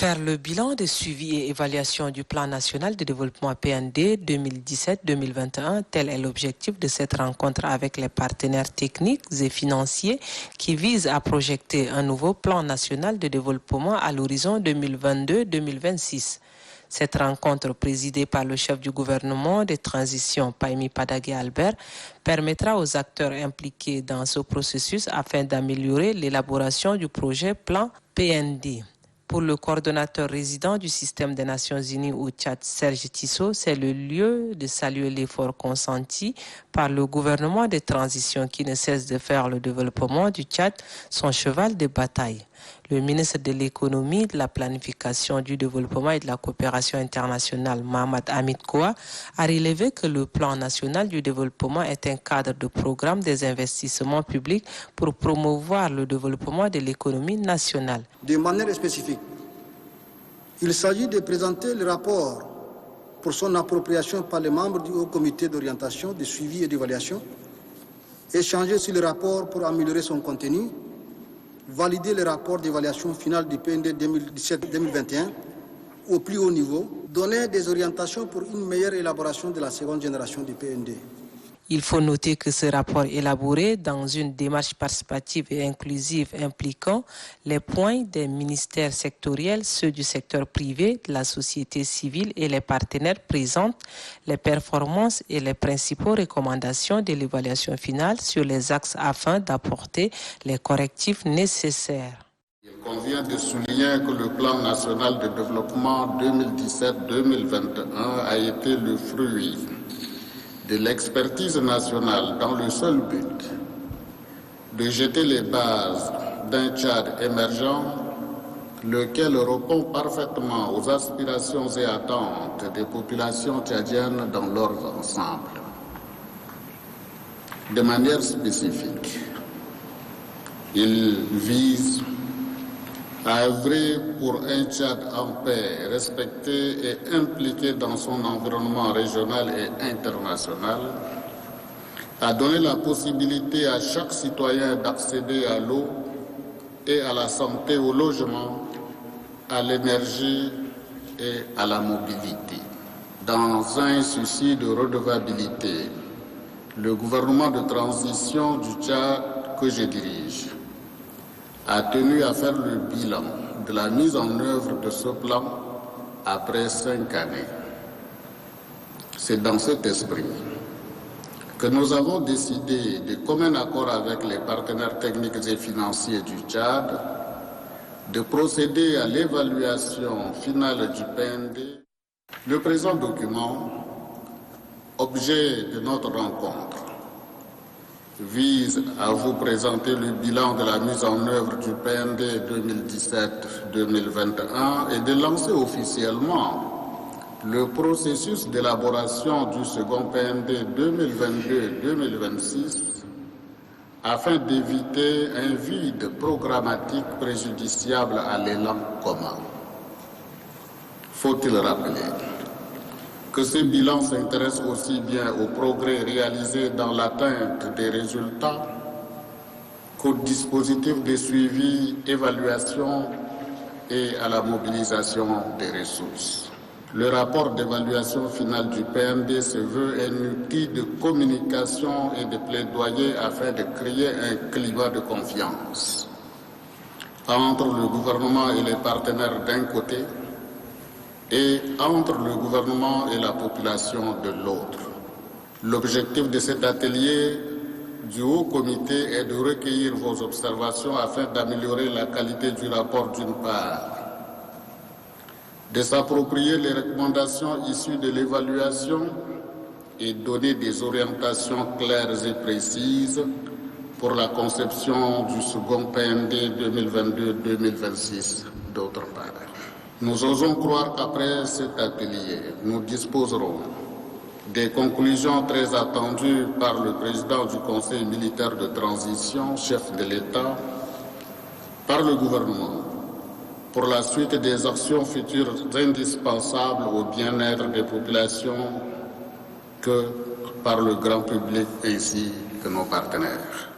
Faire le bilan de suivi et évaluation du plan national de développement PND 2017-2021, tel est l'objectif de cette rencontre avec les partenaires techniques et financiers qui vise à projeter un nouveau plan national de développement à l'horizon 2022-2026. Cette rencontre, présidée par le chef du gouvernement de transition, Pahimi Padagé Albert, permettra aux acteurs impliqués dans ce processus afin d'améliorer l'élaboration du projet plan PND. Pour le coordonnateur résident du système des Nations Unies au Tchad, Serge Tissot, c'est le lieu de saluer l'effort consenti par le gouvernement de transition qui ne cesse de faire le développement du Tchad son cheval de bataille. Le ministre de l'économie, de la planification, du développement et de la coopération internationale, Mohamed Hamid Koua, a relevé que le plan national du développement est un cadre de programme des investissements publics pour promouvoir le développement de l'économie nationale. De manière spécifique, il s'agit de présenter le rapport pour son appropriation par les membres du Haut Comité d'orientation, de suivi et d'évaluation, échanger sur le rapport pour améliorer son contenu, valider le rapport d'évaluation finale du PND 2017-2021 au plus haut niveau, donner des orientations pour une meilleure élaboration de la seconde génération du PND. Il faut noter que ce rapport élaboré dans une démarche participative et inclusive impliquant les points des ministères sectoriels, ceux du secteur privé, de la société civile et les partenaires présente les performances et les principaux recommandations de l'évaluation finale sur les axes afin d'apporter les correctifs nécessaires. Il convient de souligner que le plan national de développement 2017-2021 a été le fruit de l'expertise nationale dans le seul but de jeter les bases d'un Tchad émergent, lequel répond parfaitement aux aspirations et attentes des populations tchadiennes dans leur ensemble. De manière spécifique, il vise à œuvrer pour un Tchad en paix, respecté et impliqué dans son environnement régional et international, à donner la possibilité à chaque citoyen d'accéder à l'eau et à la santé, au logement, à l'énergie et à la mobilité. Dans un souci de redevabilité, le gouvernement de transition du Tchad que je dirige a tenu à faire le bilan de la mise en œuvre de ce plan après 5 années. C'est dans cet esprit que nous avons décidé, de commun accord avec les partenaires techniques et financiers du Tchad, de procéder à l'évaluation finale du PND. Le présent document, objet de notre rencontre, vise à vous présenter le bilan de la mise en œuvre du PND 2017-2021 et de lancer officiellement le processus d'élaboration du second PND 2022-2026 afin d'éviter un vide programmatique préjudiciable à l'élan commun. Faut-il rappeler que ce bilan s'intéresse aussi bien aux progrès réalisés dans l'atteinte des résultats qu'au dispositif de suivi, évaluation et à la mobilisation des ressources. Le rapport d'évaluation finale du PND se veut un outil de communication et de plaidoyer afin de créer un climat de confiance entre le gouvernement et les partenaires d'un côté et entre le gouvernement et la population de l'autre. L'objectif de cet atelier du Haut Comité est de recueillir vos observations afin d'améliorer la qualité du rapport d'une part, de s'approprier les recommandations issues de l'évaluation et donner des orientations claires et précises pour la conception du second PND 2022-2026 d'autre part. Nous osons croire qu'après cet atelier, nous disposerons des conclusions très attendues par le président du Conseil militaire de transition, chef de l'État, par le gouvernement, pour la suite des actions futures indispensables au bien-être des populations que par le grand public ainsi que nos partenaires.